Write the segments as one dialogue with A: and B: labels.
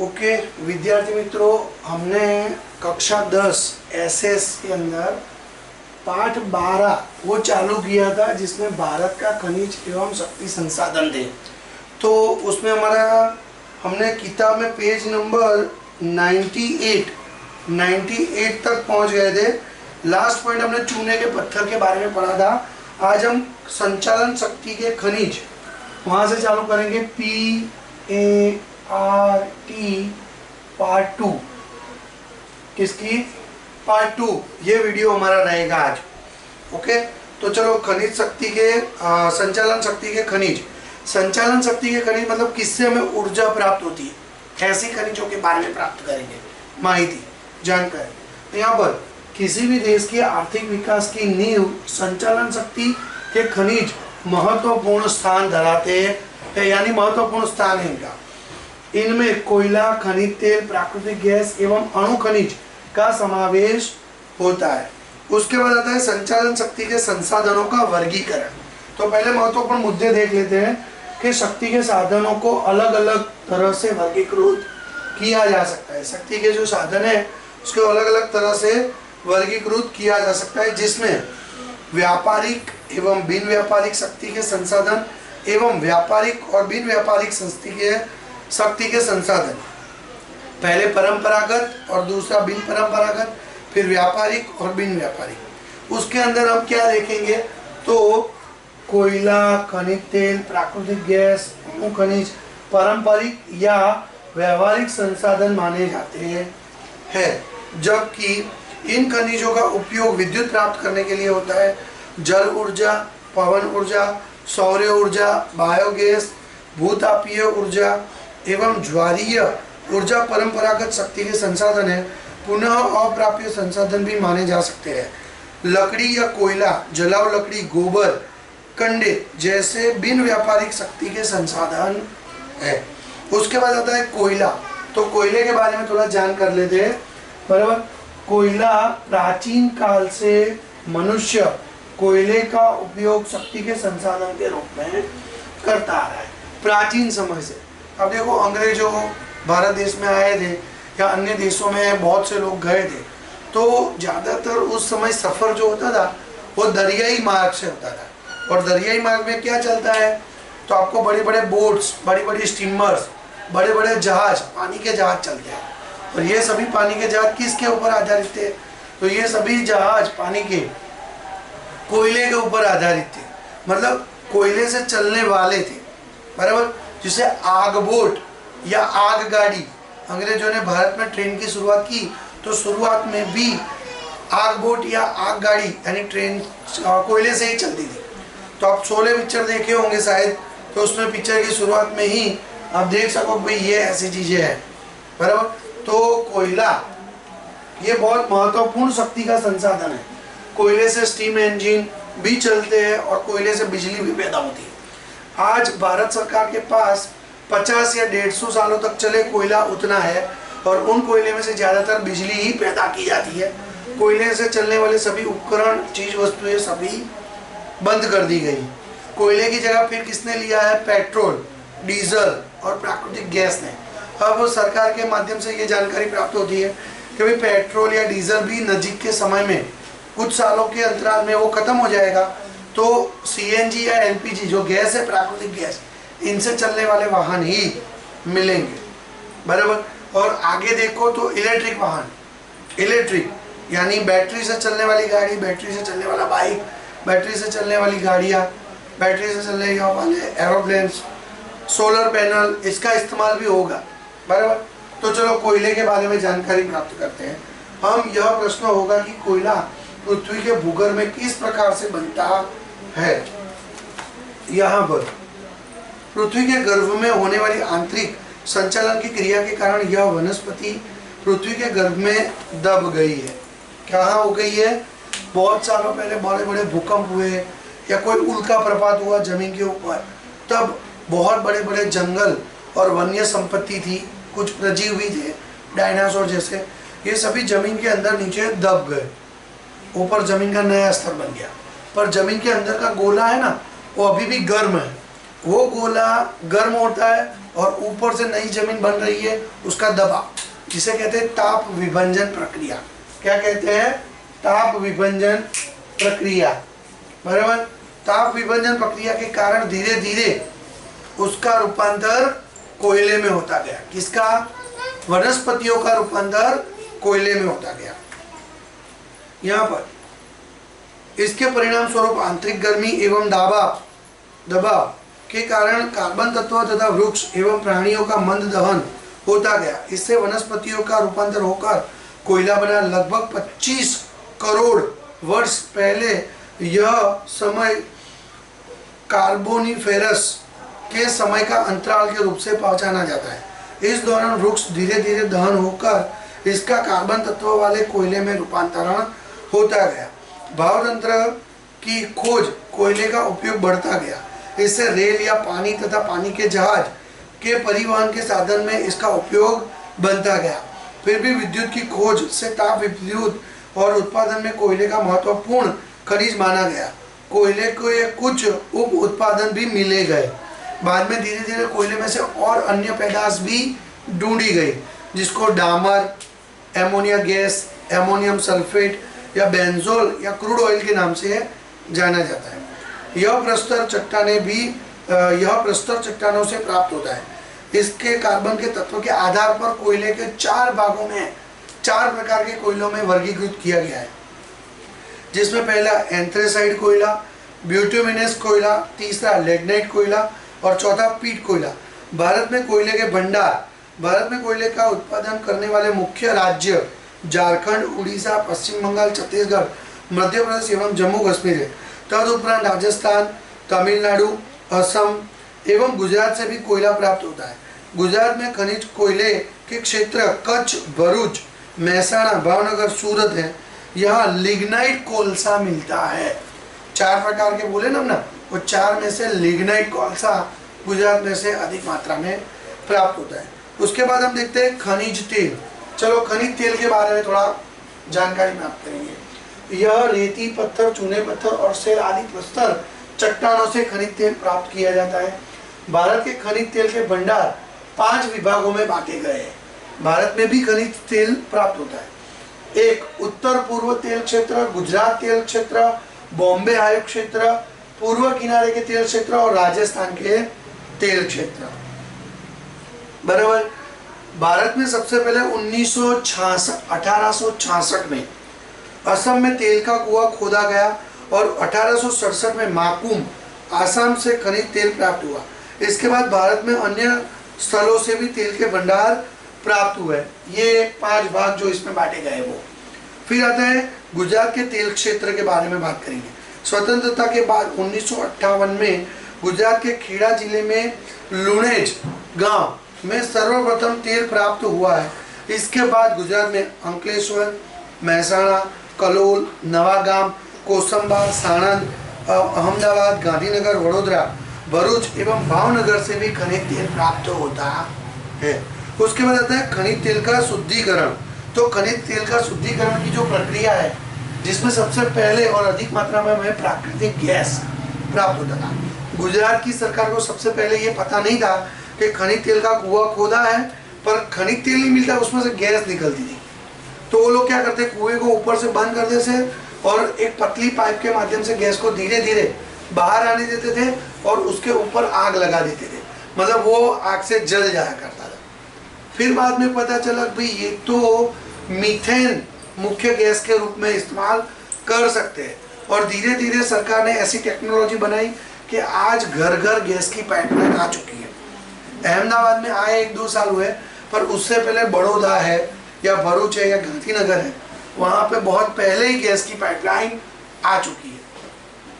A: Okay विद्यार्थी मित्रों, हमने कक्षा 10 एसएस के अंदर पाठ 12 वो चालू किया था जिसमें भारत का खनिज एवं शक्ति संसाधन थे। तो उसमें हमने किताब में पेज नंबर 98 तक पहुंच गए थे। लास्ट पॉइंट हमने चूने के पत्थर के बारे में पढ़ा था। आज हम संचालन शक्ति के खनिज वहां से चालू करेंगे। PART पार्ट 2 किसकी पार्ट 2 ये वीडियो हमारा रहेगा आज। ओके, तो चलो खनिज शक्ति के संचालन शक्ति के खनिज। संचालन शक्ति के खनिज मतलब किससे हमें ऊर्जा प्राप्त होती है, ऐसे खनिजों के बारे में प्राप्त करेंगे माहिती जानकारी। तो यहाँ पर किसी भी देश के आर्थिक विकास की नींव संचालन शक्ति के खनिज महत्वपूर्ण स्थान धराते हैं, यानी महत्वपूर्ण स्थान है इनका। इनमें कोयला, खनिज तेल, प्राकृतिक गैस एवं अणु खनिज का समावेश होता है। उसके बाद आता है संचालन शक्ति के संसाधनों का वर्गीकरण। तो पहले महत्वपूर्ण मुद्दे देख लेते हैं कि शक्ति के साधनों को अलग अलग तरह से वर्गीकृत किया जा सकता है। शक्ति के जो साधन है उसको अलग अलग तरह से वर्गीकृत किया जा सकता है, जिसमें व्यापारिक एवं बिन व्यापारिक शक्ति के संसाधन एवं व्यापारिक और बिन व्यापारिक शक्ति के संसाधन। पहले परंपरागत और दूसरा बिन परंपरागत, फिर व्यापारिक और बिन व्यापारिक। उसके अंदर हम क्या देखेंगे तो कोयला, खनिज तेल, प्राकृतिक गैस, अणु खनिज पारंपरिक या व्यावहारिक संसाधन माने जाते हैं, जबकि इन खनिजों का उपयोग विद्युत प्राप्त करने के लिए होता है। जल ऊर्जा, पवन ऊर्जा, सौर ऊर्जा, बायोगैस, भूतापीय ऊर्जा एवं ज्वारीय ऊर्जा परंपरागत शक्ति के संसाधन है। पुनः अप्राप्य संसाधन भी माने जा सकते हैं। लकड़ी या कोयला, जलाव लकड़ी, गोबर, कंडे जैसे बिन व्यापारिक शक्ति के संसाधन है। उसके बाद आता है कोयला। तो कोयले के बारे में थोड़ा जान कर लेते हैं, बराबर। कोयला प्राचीन काल से मनुष्य कोयले का उपयोग शक्ति के संसाधन के रूप में करता आ रहा है प्राचीन समय से। अब देखो, अंग्रेजों भारत देश में आए थे या अन्य देशों में बहुत से लोग गए थे, तो ज़्यादातर उस समय सफ़र जो होता था वो दरियाई मार्ग से होता था। और दरियाई मार्ग में क्या चलता है तो आपको बड़े बड़े बोट्स, बड़ी बड़ी स्टीमर्स, बड़े बड़े जहाज, पानी के जहाज चलते हैं। और ये सभी पानी के जहाज किसके ऊपर आधारित थे तो ये सभी जहाज पानी के कोयले के ऊपर आधारित थे, मतलब कोयले से चलने वाले थे, बराबर। जिसे आग बोट या आग गाड़ी, अंग्रेजों ने भारत में ट्रेन की शुरुआत की तो शुरुआत में भी आग बोट या आग गाड़ी यानी ट्रेन कोयले से ही चलती थी। तो आप शोले पिक्चर देखे होंगे शायद, तो उसमें पिक्चर की शुरुआत में ही आप देख सको भाई ये ऐसी चीज़ें हैं, बराबर। तो कोयला ये बहुत महत्वपूर्ण शक्ति का संसाधन है। कोयले से स्टीम इंजन भी चलते हैं और कोयले से बिजली भी पैदा होती है। आज भारत सरकार के पास 50 या 150 सालों तक चले कोयला उतना है और उन कोयले में से ज़्यादातर बिजली ही पैदा की जाती है। कोयले से चलने वाले सभी उपकरण, चीज़ वस्तुएं सभी बंद कर दी गई। कोयले की जगह फिर किसने लिया है? पेट्रोल, डीजल और प्राकृतिक गैस ने। अब सरकार के माध्यम से ये जानकारी प्राप्त होती है कि भाई पेट्रोल या डीजल भी नज़दीक के समय में कुछ सालों के अंतराल में वो ख़त्म हो जाएगा, तो CNG या LPG जो गैस है, प्राकृतिक गैस, इनसे चलने वाले वाहन ही मिलेंगे, बराबर। और आगे देखो तो इलेक्ट्रिक वाहन, इलेक्ट्रिक यानी बैटरी से चलने वाली गाड़ी, बैटरी से चलने वाला बाइक, बैटरी से चलने वाली गाड़ियाँ, बैटरी से चलने वाले एरोप्लेन्स, सोलर पैनल, इसका इस्तेमाल भी होगा, बराबर। तो चलो कोयले के बारे में जानकारी प्राप्त करते हैं हम। यह प्रश्न होगा कि कोयला पृथ्वी के भूगर्भ में किस प्रकार से बनता है। यहाँ पर पृथ्वी के गर्भ में होने वाली आंतरिक संचालन की क्रिया के कारण यह वनस्पति पृथ्वी के गर्भ में दब गई है। कहाँ हो गई है? बहुत सालों पहले बड़े बड़े भूकंप हुए या कोई उल्का प्रपात हुआ जमीन के ऊपर, तब बहुत बड़े बड़े जंगल और वन्य संपत्ति थी, कुछ प्रजीव भी थे, डायनासोर जैसे, ये सभी जमीन के अंदर नीचे दब गए। ऊपर जमीन का नया स्तर बन गया, पर जमीन के अंदर का गोला है ना, वो अभी भी गर्म है। वो गोला गर्म होता है और ऊपर से नई जमीन बन रही है उसका दबाव, जिसे कहते हैं ताप विभंजन प्रक्रिया। क्या कहते हैं? ताप विभंजन प्रक्रिया। बराबर। ताप विभंजन प्रक्रिया के कारण धीरे धीरे उसका रूपांतर कोयले में होता गया। किसका? वनस्पतियों का रूपांतर कोयले में होता गया। यहाँ पर इसके परिणाम स्वरूप आंतरिक गर्मी एवं दबाव के कारण कार्बन तत्व तथा वृक्ष एवं प्राणियों का मंद दहन होता गया। इससे वनस्पतियों का रूपांतर होकर कोयला बना। लगभग 25 करोड़ वर्ष पहले यह समय कार्बोनिफेरस के समय का अंतराल के रूप से पहचाना जाता है। इस दौरान वृक्ष धीरे धीरे दहन होकर इसका कार्बन तत्व वाले कोयले में रूपांतरण होता गया। भाप तंत्र की खोज, कोयले का उपयोग बढ़ता गया। इससे रेल या पानी तथा पानी के जहाज के परिवहन के साधन में इसका उपयोग बनता गया। फिर भी विद्युत की खोज से ताप विद्युत और उत्पादन में कोयले का महत्वपूर्ण खनिज माना गया। कोयले को ये कुछ उप उत्पादन भी मिले गए। बाद में धीरे धीरे कोयले में से और अन्य पैदाश भी ढूंढी गई, जिसको डामर, एमोनिया गैस, एमोनियम सल्फेट या बेंजोल या क्रूड ऑयल के नाम से जाना जाता है। यह प्रस्तर चट्टानों से प्राप्त होता है। इसके कार्बन के तत्व के आधार पर कोयले के 4 भागों में 4 प्रकार के कोयलों में वर्गीकृत किया गया है, जिसमें पहला एंथ्रेसाइड कोयला, ब्यूटुमिनस कोयला, तीसरा लिग्नाइट कोयला और चौथा पीट कोयला। भारत में कोयले के भंडार। भारत में कोयले का उत्पादन करने वाले मुख्य राज्य झारखंड, उड़ीसा, पश्चिम बंगाल, छत्तीसगढ़, मध्य प्रदेश एवं जम्मू कश्मीर है। तदुपरांत राजस्थान, तमिलनाडु, असम एवं गुजरात से भी कोयला प्राप्त होता है। गुजरात में खनिज कोयले के क्षेत्र कच्छ, भरूच, महसाणा, भावनगर, सूरत है। यहाँ लिग्नाइट कोलसा मिलता है। 4 प्रकार के बोले ना, वो 4 में से लिग्नाइट कोलसा गुजरात में से अधिक मात्रा में प्राप्त होता है। उसके बाद हम देखते हैं खनिज तेल। चलो खनिज तेल के बारे में थोड़ा जानकारी प्राप्त करेंगे। यह रेती पत्थर, चूने पत्थर और सेल आदि प्रस्तर चट्टानों से खनिज तेल प्राप्त किया जाता है। भारत के खनिज तेल के भंडार 5 विभागों में बांटे गए हैं। भारत में भी खनिज तेल प्राप्त होता है। 1 उत्तर पूर्व तेल क्षेत्र, गुजरात तेल क्षेत्र, बॉम्बे आयोग क्षेत्र, पूर्व किनारे के तेल क्षेत्र और राजस्थान के तेल क्षेत्र। बराबर। भारत में सबसे पहले 1866 में असम में तेल का कुआं खोदा गया और 1867 में माकूम, आसाम से खनिज तेल प्राप्त हुआ। इसके बाद भारत में अन्य स्थलों से भी तेल के भंडार प्राप्त हुए। ये 5 भाग जो इसमें बांटे गए वो। फिर आता है गुजरात के तेल क्षेत्र के बारे में बात करेंगे। स्वतंत्रता के बाद 1958 में गुजरात के खेड़ा जिले में लुणेज गांव में सर्वप्रथम तेल प्राप्त हुआ है। इसके बाद गुजरात में अंकलेश्वर, महसाणा, कलोल, नवागाम, कोसंबा, साणंद, अहमदाबाद, गांधीनगर, वडोदरा, भरूच एवं भावनगर से भी खनिज तेल प्राप्त होता है। उसके बाद आता है खनिज तेल का शुद्धिकरण। तो खनिज तेल का शुद्धिकरण की जो प्रक्रिया है, जिसमें सबसे पहले और अधिक मात्रा में हमें प्राकृतिक गैस प्राप्त होता था। गुजरात की सरकार को सबसे पहले ये पता नहीं था कि खनिज तेल का कुआं खोदा है, पर खनिज तेल नहीं मिलता, उसमें से गैस निकलती थी। तो वो लोग क्या करते, कुएं को ऊपर से बंद कर देते थे और एक पतली पाइप के माध्यम से गैस को धीरे धीरे बाहर आने देते थे और उसके ऊपर आग लगा देते थे। मतलब वो आग से जल जाया करता था। फिर बाद में पता चला भाई ये तो मीथेन मुख्य गैस के रूप में इस्तेमाल कर सकते हैं, और धीरे धीरे सरकार ने ऐसी टेक्नोलॉजी बनाई कि आज घर घर गैस की पाइपलाइन आ चुकी है। अहमदाबाद में आए 1-2 साल हुए, पर उससे पहले बड़ौदा है या भरूच है या गांधीनगर है, वहाँ पे बहुत पहले ही गैस की पाइपलाइन आ चुकी है।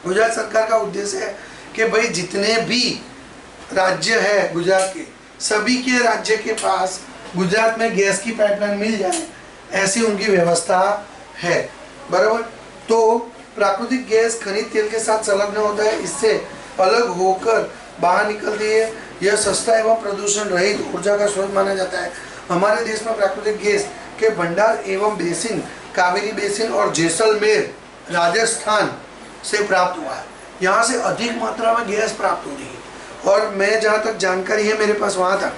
A: गुजरात सरकार का उद्देश्य है कि भाई जितने भी राज्य है गुजरात के, सभी के राज्य के पास गुजरात में गैस की पाइपलाइन मिल जाए, ऐसी उनकी व्यवस्था है। बराबर। तो प्राकृतिक गैस खनिज तेल के साथ संलग्न होता है, इससे अलग होकर बाहर निकलती है। यह सस्ता एवं प्रदूषण रहित ऊर्जा का स्रोत माना जाता है। हमारे देश में प्राकृतिक गैस के भंडार एवं बेसिन कावेरी बेसिन और जैसलमेर राजस्थान से प्राप्त हुआ है। यहाँ से अधिक मात्रा में गैस प्राप्त हो रही है। और मैं जहाँ तक जानकारी है मेरे पास वहाँ तक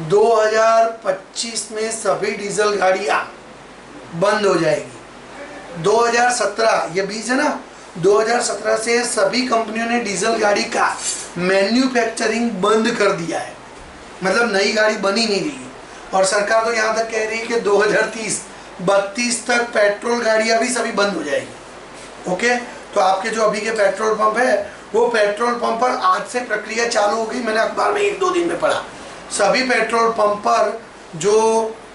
A: 2025 में सभी डीजल गाड़ियाँ बंद हो जाएगी। 2017 ये बीच है ना, 2017 से सभी कंपनियों ने डीजल गाड़ी का मैन्युफैक्चरिंग बंद कर दिया है, मतलब नई गाड़ी बनी नहीं रही है। और सरकार तो यहाँ तक कह रही है कि 2030-32 तक पेट्रोल गाड़ियाँ भी सभी बंद हो जाएगी। ओके, तो आपके जो अभी के पेट्रोल पंप है वो पेट्रोल पंप पर आज से प्रक्रिया चालू हो गई। मैंने अखबार में 1-2 दिन में पढ़ा, सभी पेट्रोल पंप पर जो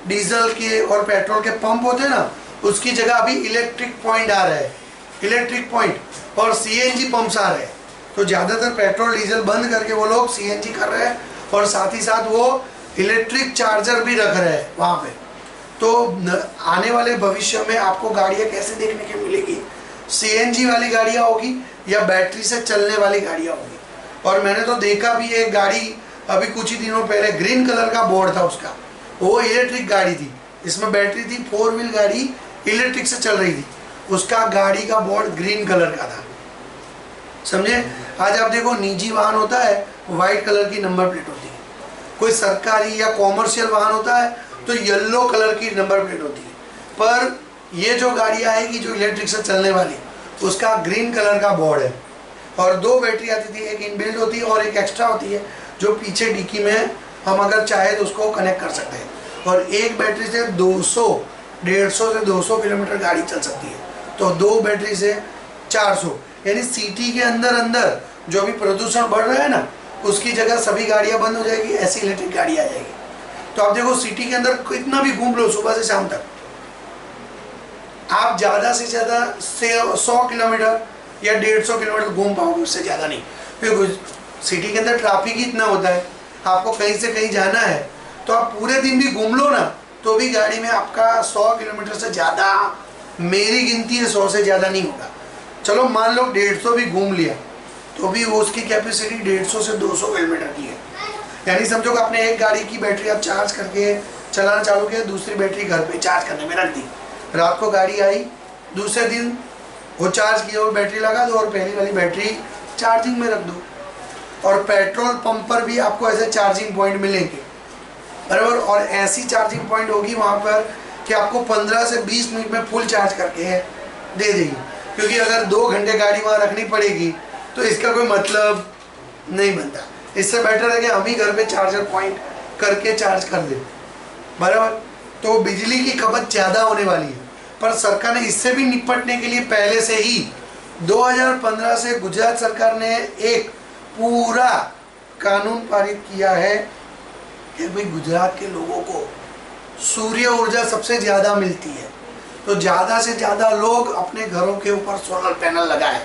A: डीजल के और पेट्रोल के पंप होते हैं ना, उसकी जगह अभी इलेक्ट्रिक पॉइंट आ रहे हैं, इलेक्ट्रिक पॉइंट और सीएनजी पंप्स आ रहे हैं। तो ज़्यादातर पेट्रोल डीजल बंद करके वो लोग सीएनजी कर रहे हैं और साथ ही साथ वो इलेक्ट्रिक चार्जर भी रख रहे हैं वहाँ पे। तो आने वाले भविष्य में आपको गाड़ियाँ कैसे देखने की मिलेगी, सीएनजी वाली गाड़ियाँ होगी या बैटरी से चलने वाली गाड़ियाँ होगी। और मैंने तो देखा भी एक गाड़ी अभी कुछ ही दिनों पहले, ग्रीन कलर का बोर्ड था उसका, वो इलेक्ट्रिक गाड़ी थी, इसमें बैटरी थी, 4 व्हील गाड़ी इलेक्ट्रिक से चल रही थी, उसका गाड़ी का बोर्ड ग्रीन कलर का था, समझे। आज आप देखो निजी वाहन होता है वाइट कलर की नंबर प्लेट होती है, कोई सरकारी या कॉमर्शियल वाहन होता है तो येलो कलर की नंबर प्लेट होती है, पर ये जो गाड़ी आएगी जो इलेक्ट्रिक से चलने वाली उसका ग्रीन कलर का बोर्ड है। और 2 बैटरी आती थी, एक इनबिल्ट होती है और एक एक्स्ट्रा होती है जो पीछे डिक्की में हम अगर चाहे तो उसको कनेक्ट कर सकते हैं। और एक बैटरी से 150 से 200 किलोमीटर गाड़ी चल सकती है, तो 2 बैटरी से 400, यानी सिटी के अंदर अंदर जो अभी प्रदूषण बढ़ रहा है ना, उसकी जगह सभी गाड़ियां बंद हो जाएगी, ऐसी इलेक्ट्रिक गाड़ी आ जाएगी। तो आप देखो सिटी के अंदर कितना भी घूम लो सुबह से शाम तक, आप ज़्यादा से ज़्यादा 100 किलोमीटर या 150 किलोमीटर घूम पाओगे, उससे ज़्यादा नहीं। फिर सिटी के अंदर ट्रैफिक ही इतना होता है, आपको कहीं से कहीं जाना है तो आप पूरे दिन भी घूम लो ना, तो भी गाड़ी में आपका 100 किलोमीटर से ज़्यादा, मेरी गिनती है 100 से ज़्यादा नहीं होगा। चलो मान लो 150 भी घूम लिया तो भी वो उसकी कैपेसिटी 150 से 200 किलोमीटर की है। यानी समझो कि आपने एक गाड़ी की बैटरी आप चार्ज करके चलाना चालू किया, दूसरी बैटरी घर पे चार्ज करने में रख दी, रात को गाड़ी आई, दूसरे दिन वो चार्ज किया और बैटरी लगा दो और पहली वाली बैटरी चार्जिंग में रख दो। और पेट्रोल पंप पर भी आपको ऐसे चार्जिंग पॉइंट मिलेंगे, बराबर। और ऐसी चार्जिंग पॉइंट होगी वहाँ पर कि आपको 15 से 20 मिनट में फुल चार्ज करके दे देगी, क्योंकि अगर 2 घंटे गाड़ी वहाँ रखनी पड़ेगी तो इसका कोई मतलब नहीं बनता। इससे बेटर है कि हम ही घर पे चार्जर पॉइंट करके चार्ज कर दें, बराबर। तो बिजली की खपत ज़्यादा होने वाली है, पर सरकार ने इससे भी निपटने के लिए पहले से ही 2015 से गुजरात सरकार ने एक पूरा कानून पारित किया है कि भाई गुजरात के लोगों को सूर्य ऊर्जा सबसे ज़्यादा मिलती है, तो ज़्यादा से ज़्यादा लोग अपने घरों के ऊपर सोलर पैनल लगाएं।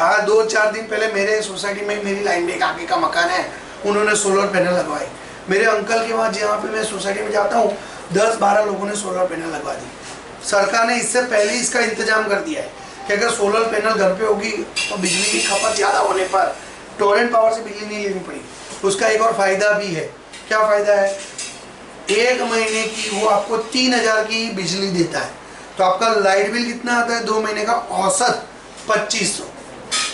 A: आज 2-4 दिन पहले मेरे सोसाइटी में, मेरी लाइन में एक आगे का मकान है, उन्होंने सोलर पैनल लगवाए। मेरे अंकल के वहाँ जहाँ पे मैं सोसाइटी में जाता हूँ 10-12 लोगों ने सोलर पैनल लगवा दी। सरकार ने इससे पहले इसका इंतजाम कर दिया है कि अगर सोलर पैनल घर पे होगी तो बिजली की खपत ज़्यादा होने पर टोरेंट पावर से बिजली नहीं लेनी पड़ेगी। उसका एक और फ़ायदा भी है। क्या फ़ायदा है? 1 महीने की वो आपको 3000 की बिजली देता है, तो आपका लाइट बिल कितना आता है 2 महीने का? औसत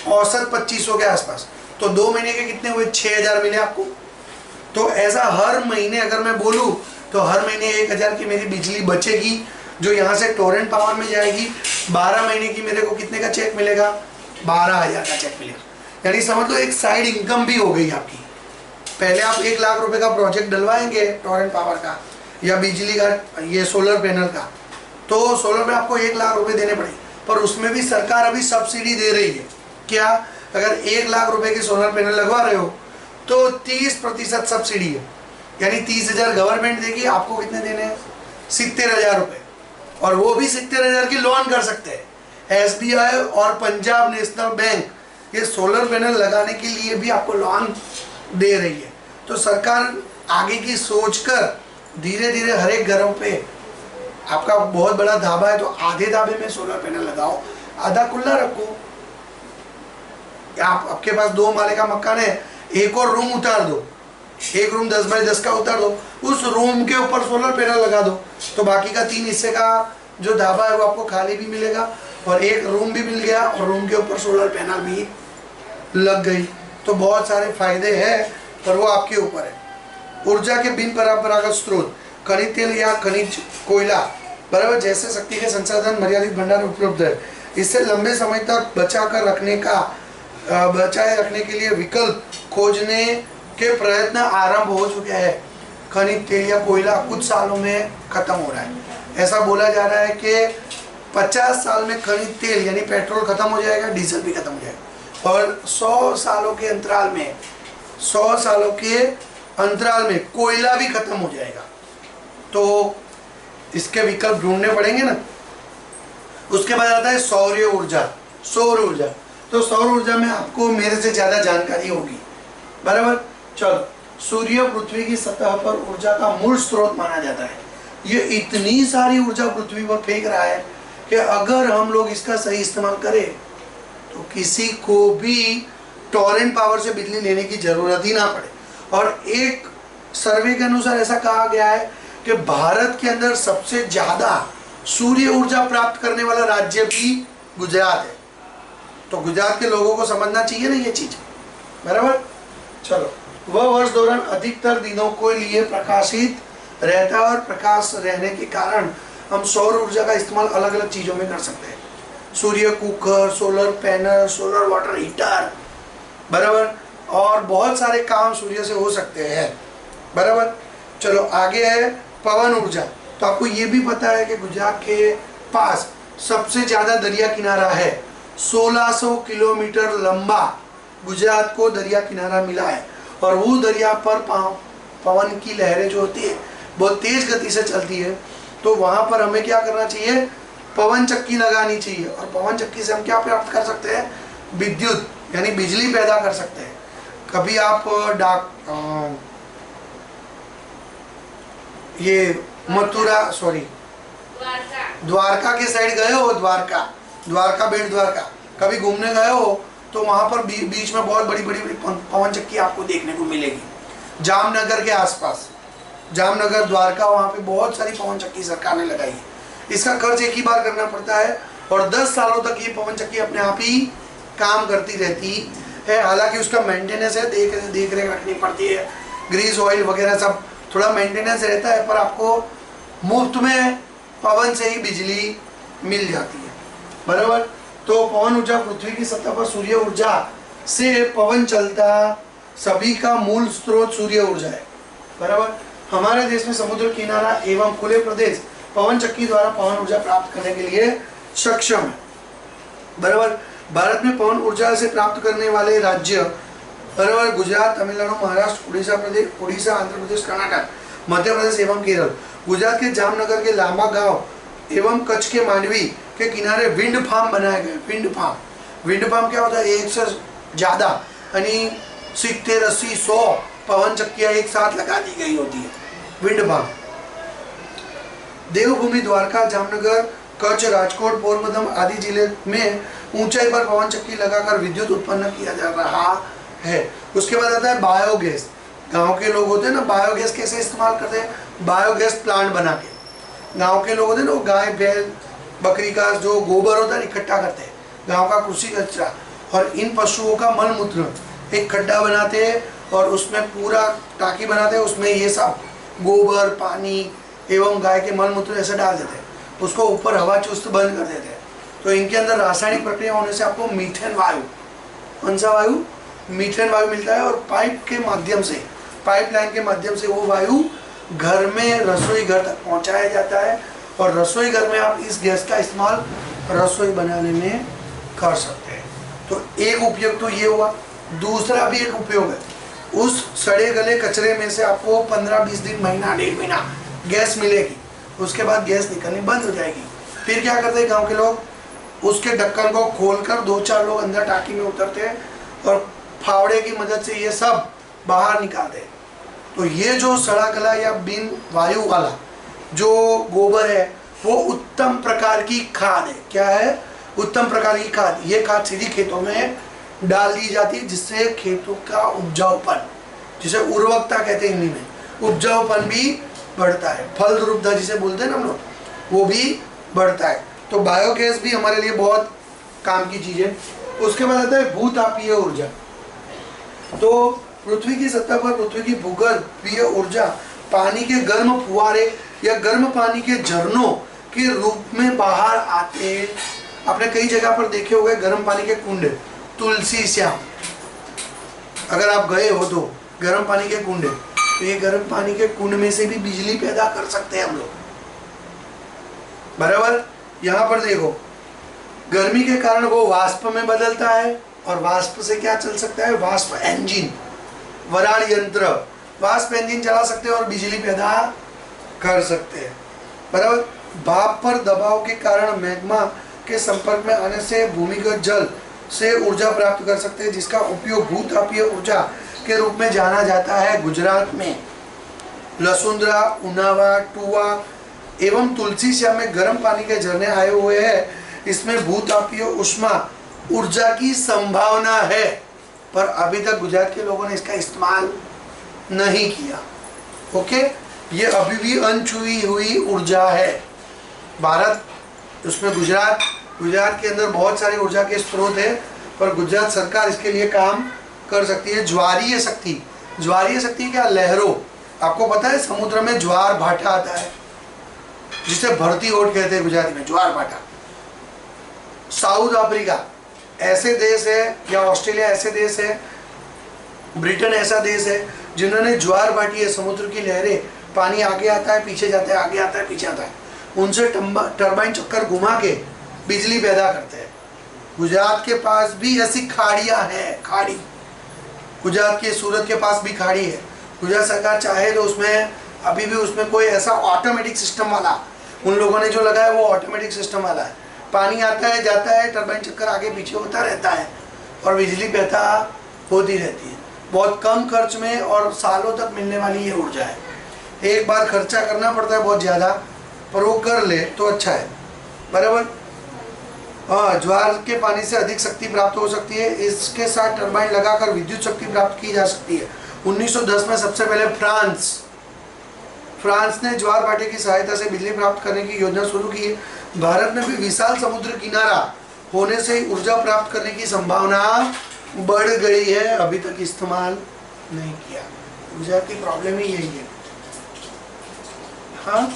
A: 2500 के आसपास। तो 2 महीने के कितने हुए? 6000 मिले आपको। तो ऐसा हर महीने अगर मैं बोलूँ तो हर महीने 1000 की मेरी बिजली बचेगी, जो यहाँ से टोरेंट पावर में जाएगी। 12 महीने की मेरे को कितने का चेक मिलेगा? 12000 का चेक मिलेगा। यानी समझ लो एक साइड इनकम भी हो गई आपकी। पहले आप 1 लाख रुपए का प्रोजेक्ट डलवाएंगे टोरेंट पावर का या बिजली का, ये सोलर पैनल का, तो सोलर में आपको 1 लाख रुपए देने पड़ेंगे, पर उसमें भी सरकार अभी सब्सिडी दे रही है। क्या? अगर 1 लाख रुपए की सोलर पैनल लगवा रहे हो तो 30% सब्सिडी है, यानी 30,000 गवर्नमेंट देगी, आपको कितने देने हैं? 70,000 रुपये। और वो भी 70,000 की लोन कर सकते हैं। SBI और पंजाब नेशनल बैंक ये सोलर पैनल लगाने के लिए भी आपको लोन दे रही है। तो सरकार आगे की सोचकर धीरे धीरे हर एक घरों पे, आपका बहुत बड़ा ढाबा है तो आधे ढाबे में सोलर पैनल लगाओ, आधा खुला रखो। आप आपके पास 2 माले का मकान है, एक और रूम उतार दो, एक रूम 10 बाय 10 का उतार दो, उस रूम के ऊपर सोलर पैनल लगा दो, तो बाकी का 3 हिस्से का जो ढाबा है वो आपको खाली भी मिलेगा और एक रूम भी मिल गया और रूम के ऊपर सोलर पैनल भी लग गई। तो बहुत सारे फायदे हैं, पर वो आपके ऊपर है। ऊर्जा के बिन परंपरागत स्रोत, खनिज तेल या खनिज कोयला बराबर जैसे शक्ति के संसाधन चुनित भंडार उपलब्ध है। इससे लंबे समय तक बचाए रखने के लिए विकल्प खोजने के प्रयत्न आरंभ हो चुके हैं। खनिज तेल या कोयला कुछ सालों में खत्म हो रहा है। ऐसा बोला जा रहा है कि 50 साल में खनिज तेल यानी पेट्रोल खत्म हो जाएगा, डीजल भी खत्म हो जाएगा, और 100 सालों के अंतराल में कोयला भी खत्म हो जाएगा। तो इसके विकल्प ढूंढने पड़ेंगे ना। उसके बाद आता है सौर ऊर्जा। तो सौर ऊर्जा में आपको मेरे से ज्यादा जानकारी होगी, बराबर। चलो, सूर्य पृथ्वी की सतह पर ऊर्जा का मूल स्रोत माना जाता है। ये इतनी सारी ऊर्जा पृथ्वी पर फेंक रहा है कि अगर हम लोग इसका सही इस्तेमाल करें तो किसी को भी टॉरेंट पावर से बिजली लेने की जरूरत ही ना पड़े। और एक सर्वे के अनुसार ऐसा कहा गया है कि भारत के अंदर सबसे ज्यादा सूर्य ऊर्जा प्राप्त करने वाला राज्य भी गुजरात है। तो गुजरात के लोगों को समझना चाहिए ना ये चीज, बराबर। चलो, वह वर्ष दौरान अधिकतर दिनों को लिए प्रकाशित रहता है और प्रकाश रहने के कारण हम सौर ऊर्जा का इस्तेमाल अलग अलग चीजों में कर सकते हैं। सूर्य cooker, solar panel, solar water heater, बराबर, और बहुत सारे काम सूर्य से हो सकते हैं, बराबर। चलो, आगे है पवन ऊर्जा। तो आपको ये भी पता है कि गुजरात के पास सबसे ज्यादा दरिया किनारा है। 1600 किलोमीटर लंबा गुजरात को दरिया किनारा मिला है, और वो दरिया पर पवन की लहरें जो होती है बहुत तेज गति से चलती है। तो वहां पर हमें क्या करना चाहिए, पवन चक्की लगानी चाहिए। और पवन चक्की से हम क्या प्राप्त कर सकते हैं, विद्युत यानी बिजली पैदा कर सकते हैं। कभी आप द्वारका के साइड गए हो, द्वारका बेट द्वारका कभी घूमने गए हो तो वहां पर बीच में बहुत बड़ी बड़ी पवन चक्की आपको देखने को मिलेगी। जामनगर के आसपास, जामनगर, द्वारका, वहां पे बहुत सारी पवन चक्की सरकार ने लगाई है। इसका खर्च एक ही बार करना पड़ता है और 10 सालों तक ये पवन चक्की अपने आप ही काम करती रहती है। हालांकि उसका मेंटेनेंस है, देख रेख रखनी पड़ती है, ग्रीस ऑयल वगैरह सब थोड़ा मेंटेनेंस रहता है, पर आपको मुफ्त में पवन से ही बिजली मिल जाती है, बराबर। तो पवन ऊर्जा, पृथ्वी की सतह पर सूर्य ऊर्जा से पवन चलता सभी का मूल स्रोत सूर्य ऊर्जा है, बराबर। हमारे देश में समुद्र किनारा एवं खुले प्रदेश पवन चक्की द्वारा पवन ऊर्जा प्राप्त करने के लिए सक्षम है, बराबर। भारत में पवन ऊर्जा से प्राप्त करने वाले राज्य, बराबर, गुजरात, तमिलनाडु, महाराष्ट्र, उड़ीसा, आंध्र प्रदेश, कर्नाटक, मध्य प्रदेश एवं केरल। गुजरात के जामनगर के लांबा गांव एवं कच्छ के मांडवी के किनारे विंड फार्म बनाए गए। विंड फार्म क्या होता है, एक से ज्यादा यानी 70, 80, 100 पवन चक्कियां एक साथ लगा दी गई होती है, विंड फार्म। देवभूमि, द्वारका, जामनगर, कच्छ, राजकोट, पोरबंदर आदि जिले में ऊंचाई पर पवन चक्की लगाकर विद्युत उत्पन्न किया जा रहा है। उसके बाद आता है बायोगैस। गांव के लोग होते हैं ना, बायोगैस कैसे इस्तेमाल करते हैं, बायोगैस प्लांट बना के। गांव के लोग होते हैं ना, वो गाय, बैल, बकरी का जो गोबर होता है इकट्ठा करते हैं, गांव का कृषि कचरा, और इन पशुओं का मल मूत्र एक खड्डा बनाते हैं और उसमें पूरा टाकी बनाते हैं, उसमें ये सब गोबर, पानी एवं गाय के मल मूत्र ऐसे डाल देते हैं, उसको ऊपर हवा चुस्त बंद कर देते हैं। तो इनके अंदर रासायनिक प्रक्रिया होने से आपको मीथेन वायु, कौन सा वायु, मीथेन वायु मिलता है। और पाइपलाइन के माध्यम से वो वायु घर में, रसोई घर तक पहुंचाया जाता है, और रसोई घर में आप इस गैस का इस्तेमाल रसोई बनाने में कर सकते हैं। तो एक उपयोग तो ये हुआ। दूसरा भी एक उपयोग है, उस सड़े गले कचरे में से आपको 15-20 दिन, महीना, 1.5 महीना गैस मिलेगी। उसके बाद गैस निकलनी बंद हो जाएगी। फिर क्या करते हैं गांव के लोग, उसके ढक्कन को खोलकर 2-4 लोग अंदर टाकी में उतरते हैं और फावड़े की मदद से ये सब बाहर निकालते हैं। तो ये जो सड़ा गला या बिन वायु वाला जो गोबर है वो उत्तम प्रकार की खाद है। क्या है, उत्तम प्रकार की खाद। ये खाद सीधी खेतों में डाल दी जाती है, जिससे खेतों का उपजाऊपन, जिसे उर्वरकता कहते हैं हिंदी में, उपजाऊपन भी बढ़ता है। फलद्रुपता जिसे बोलते हैं ना हम लोग, वो भी बढ़ता है। तो बायोगैस भी हमारे लिए बहुत काम की चीज है। उसके बाद आता है भूतापीय ऊर्जा। तो पृथ्वी की सतह पर पृथ्वी की भूगर्भीय ऊर्जा पानी के गर्म फुहारे या गर्म पानी के झरनों के रूप में बाहर आते हैं। आपने कई जगह पर देखे होंगे गर्म पानी के कुंड, तुलसी श्याम, अगर आप गए हो तो गर्म पानी के कुंड, तो ये गर्म पानी के कुंड में से भी बिजली पैदा कर सकते हैं हम लोग, बराबर। यहाँ पर देखो, गर्मी के कारण वो वाष्प में बदलता है, और वाष्प से क्या चल सकता है, वाष्प इंजन, वराळ यंत्र, वाष्प इंजन चला सकते हैं और बिजली पैदा कर सकते हैं, बराबर। भाप पर दबाव के कारण मैग्मा के संपर्क में आने से भूमिगत जल से ऊर्जा प्राप्त कर सकते हैं, जिसका उपयोग भूतापीय ऊर्जा के रूप में जाना जाता है। गुजरात में लसुंद्रा, उनावा, टुवा एवं तुलसी श्याम में गर्म पानी के झरने आए हुए हैं। इसमें भूतापीय उष्मा ऊर्जा की संभावना है, पर अभी तक गुजरात के लोगों ने इसका इस्तेमाल नहीं किया। ओके, ये अभी भी अनछुई हुई ऊर्जा है। भारत, उसमें गुजरात के अंदर बहुत सारी ऊर्जा के स्रोत है, पर गुजरात सरकार इसके लिए काम कर सकती है। ज्वारीय शक्ति, ज्वारीय शक्ति क्या, लहरों, आपको पता है समुद्र में ज्वार भाटा आता है, जिसे भरती ओट कहते हैं गुजराती में, ज्वार भाटा। साउथ अफ्रीका ऐसे देश है, या ऑस्ट्रेलिया ऐसे देश है, ब्रिटेन ऐसा देश है जिन्होंने ज्वार भाटी है, समुद्र की लहरें, पानी आगे आता है पीछे जाता है, आगे आता है पीछे आता है, उनसे टरबाइन चक्कर घुमा के बिजली पैदा करते हैं। गुजरात के पास भी ऐसी खाड़ियाँ हैं, खाड़ी, गुजरात के सूरत के पास भी खाड़ी है। गुजरात सरकार चाहे तो उसमें अभी भी उसमें कोई ऐसा ऑटोमेटिक सिस्टम वाला, उन लोगों ने जो लगाया वो ऑटोमेटिक सिस्टम वाला है, पानी आता है जाता है, टरबाइन चक्कर आगे पीछे होता रहता है और बिजली पैदा होती रहती है। बहुत कम खर्च में और सालों तक मिलने वाली ये ऊर्जा है। एक बार खर्चा करना पड़ता है बहुत ज़्यादा, पर वो कर ले तो अच्छा है, बराबर। हाँ, ज्वार के पानी से अधिक शक्ति प्राप्त हो सकती है। इसके साथ टरबाइन लगाकर विद्युत शक्ति प्राप्त की जा सकती है। 1910 में सबसे पहले फ्रांस ने ज्वार भाटे की सहायता से बिजली प्राप्त करने की योजना शुरू की है। भारत में भी विशाल समुद्र किनारा होने से ऊर्जा प्राप्त करने की संभावना बढ़ गई है, अभी तक इस्तेमाल नहीं किया। गुजरात की प्रॉब्लम ही यही है। हाँ,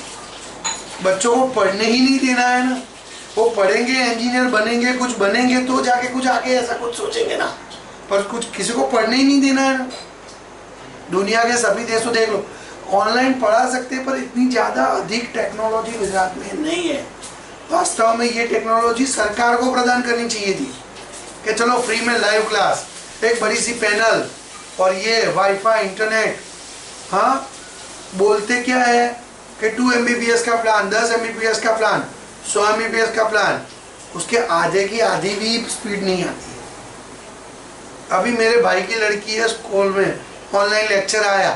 A: बच्चों को पढ़ने ही नहीं देना है ना, वो पढ़ेंगे, इंजीनियर बनेंगे, कुछ बनेंगे तो जाके कुछ आगे ऐसा कुछ सोचेंगे ना, पर कुछ किसी को पढ़ने ही नहीं देना है ना। दुनिया के सभी देशों देख लो, ऑनलाइन पढ़ा सकते हैं, पर इतनी ज़्यादा अधिक टेक्नोलॉजी गुजरात में नहीं है। वास्तव में ये टेक्नोलॉजी सरकार को प्रदान करनी चाहिए थी कि चलो फ्री में लाइव क्लास, एक बड़ी सी पैनल और ये वाईफाई, इंटरनेट। हाँ, बोलते क्या है कि 2 MBPS का प्लान, 10 MBPS का प्लान, 100 MBPS का प्लान, उसके आधे की आधी भी स्पीड नहीं आती है। अभी मेरे भाई की लड़की है स्कूल में, ऑनलाइन लेक्चर आया,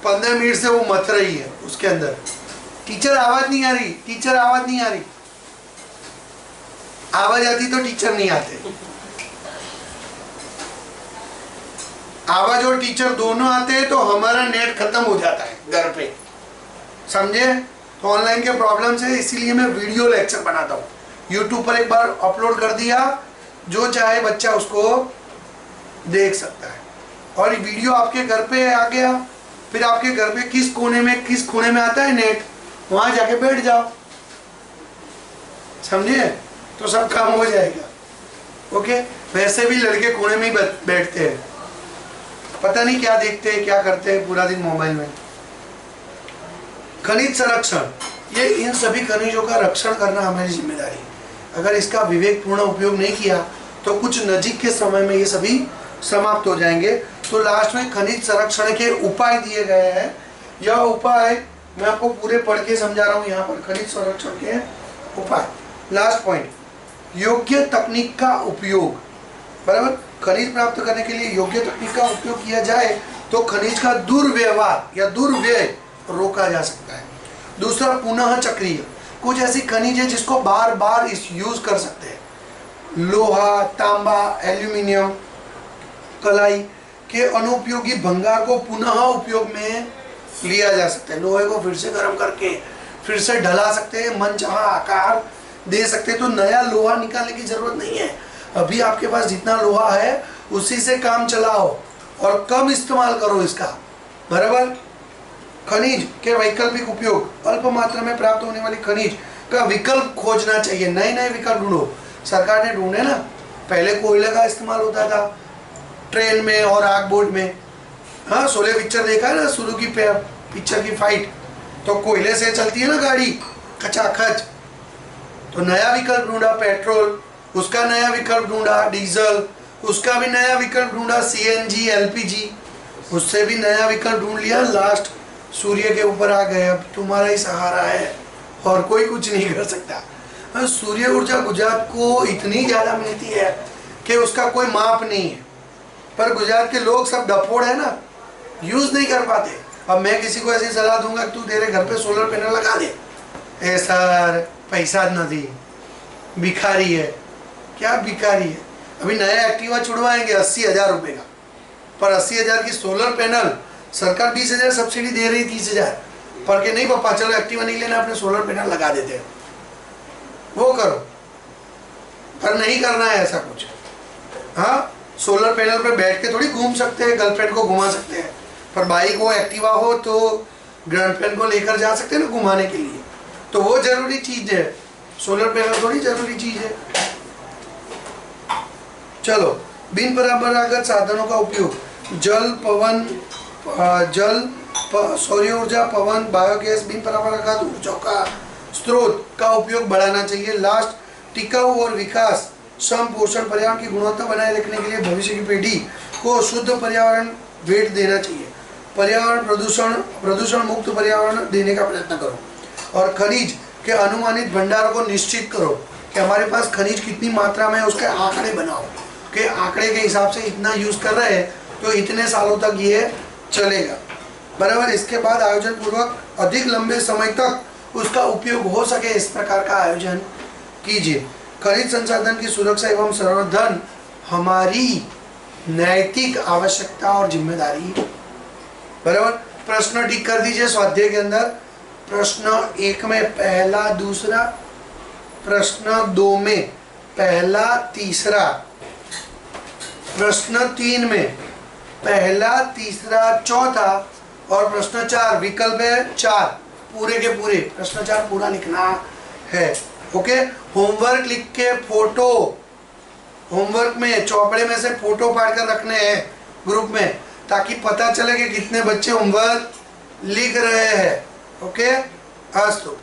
A: 15 मिनट से वो मत रही है उसके अंदर, टीचर आवाज़ नहीं आ रही, टीचर आवाज़ नहीं आ रही। आवाज़ आती तो टीचर नहीं आते, आवाज़ और टीचर दोनों आते हैं तो हमारा नेट खत्म हो जाता है घर पे, समझे। तो ऑनलाइन के प्रॉब्लम से इसीलिए मैं वीडियो लेक्चर बनाता हूँ। यूट्यूब पर एक बार अपलोड कर दिया, जो चाहे बच्चा उसको देख सकता है, और वीडियो आपके घर पे आ गया, फिर आपके घर पे किस कोने में आता है नेट, वहाँ जाके बैठ जाओ, समझे, तो सब काम हो जाएगा। ओके, वैसे भी लड़के कोने में ही बैठते हैं, पता नहीं क्या देखते हैं, क्या करते हैं पूरा दिन मोबाइल में। खनिज संरक्षण, ये इन सभी खनिजों का रक्षण करना हमारी जिम्मेदारी है। अगर इसका विवेकपूर्ण उपयोग नहीं किया तो कुछ नजीक के समय में ये सभी समाप्त हो जाएंगे। तो लास्ट में खनिज संरक्षण के उपाय दिए गए हैं। यह उपाय मैं आपको पूरे पढ़ के समझा रहा हूँ। यहाँ पर खनिज संरक्षण के उपाय, लास्ट पॉइंट, योग्य तकनीक का उपयोग, बराबर। खनिज प्राप्त करने के लिए योग्य तकनीक का उपयोग किया जाए तो खनिज का दुर्व्यवहार या दुर्व्यय रोका जा सकता है। दूसरा, पुनः चक्रीय, कुछ ऐसी खनिज है जिसको बार बार इस यूज कर सकते हैं। लोहा, तांबा, एल्यूमिनियम, कलाई के अनुपयोगी भंगार को पुनः उपयोग में लिया जा सकता है। लोहे को फिर से गर्म करके फिर से ढला सकते हैं, मनचाहा आकार दे सकते हैं। तो नया लोहा निकालने की जरूरत नहीं है, अभी आपके पास जितना लोहा है उसी से काम चलाओ, और कम इस्तेमाल करो इसका, बराबर। खनिज के वैकल्पिक उपयोग, अल्प मात्रा में प्राप्त होने वाली खनिज का विकल्प खोजना चाहिए, नए नए विकल्प ढूंढो। सरकार ने ढूंढे ना, पहले कोयले का इस्तेमाल होता था ट्रेन में और आग बोट में। हाँ, शोले पिक्चर देखा है ना, शुरू की पिक्चर की फाइट, तो कोयले से चलती है ना गाड़ी खचाखच। तो नया विकल्प ढूंढा पेट्रोल, उसका नया विकल्प ढूंढा डीजल, उसका भी नया विकल्प ढूंढा सीएनजी एलपीजी, उससे भी नया विकल्प ढूंढ लिया, लास्ट सूर्य के ऊपर आ गए। अब तुम्हारा ही सहारा है और कोई कुछ नहीं कर सकता। हाँ, सूर्य ऊर्जा गुजरात को इतनी ज़्यादा मिलती है कि उसका कोई माप नहीं है, पर गुजरात के लोग सब डफोड़ है ना, यूज़ नहीं कर पाते। अब मैं किसी को ऐसी सलाह दूंगा कि तू तेरे घर पे सोलर पैनल लगा दे, ए सर पैसा नहीं, भिखारी है। क्या भिखारी है? अभी नया एक्टिवा छुड़वाएंगे 80,000 रुपये का, पर 80,000 की सोलर पैनल सरकार 20,000 सब्सिडी दे रही, 30,000 पर के नहीं पापा चलो एक्टिवा नहीं लेना, अपने सोलर पैनल लगा देते हैं, वो करो। पर नहीं करना है ऐसा कुछ। हाँ, सोलर पैनल पे बैठ के थोड़ी घूम सकते हैं, गर्लफ्रेंड को घुमा सकते हैं, पर बाइक हो एक्टिवा हो तो गर्लफ्रेंड को लेकर जा सकते हैं ना घुमाने के लिए, तो वो जरूरी चीज है, सोलर पैनल थोड़ी जरूरी चीज है। चलो, बिन परंपरागत साधनों का उपयोग, सौर ऊर्जा, पवन, बायोगैस, बिन परंपरागत ऊर्जा का स्रोत का उपयोग बढ़ाना चाहिए। लास्ट, टिकाऊ और विकास सम पोषण पर्यावरण की गुणवत्ता बनाए रखने के लिए भविष्य की पीढ़ी को शुद्ध पर्यावरण भेंट देना चाहिए। पर्यावरण प्रदूषण मुक्त पर्यावरण देने का प्रयत्न करो और खनिज के अनुमानित भंडारों को निश्चित करो कि हमारे पास खनिज कितनी मात्रा में है, उसके आंकड़े बनाओ कि आंकड़े के हिसाब से इतना यूज कर रहे हैं तो इतने सालों तक ये चलेगा, बराबर। इसके बाद आयोजन पूर्वक अधिक लंबे समय तक उसका उपयोग हो सके, इस प्रकार का आयोजन कीजिए। खनिज संसाधन की सुरक्षा एवं संवर्धन हमारी नैतिक आवश्यकता और जिम्मेदारी, बराबर। प्रश्न टिक कर दीजिए स्वाध्याय के अंदर। प्रश्न 1 में पहला दूसरा, प्रश्न 2 में पहला तीसरा, प्रश्न 3 में पहला तीसरा चौथा, और प्रश्न 4 विकल्प है 4 पूरे के पूरे, प्रश्न 4 पूरा लिखना है। ओके, होमवर्क लिख के फोटो, होमवर्क में चौपड़े में से फोटो पाड़ कर रखने हैं ग्रुप में, ताकि पता चले कि कितने बच्चे होमवर्क लिख रहे हैं। ओके, आज तो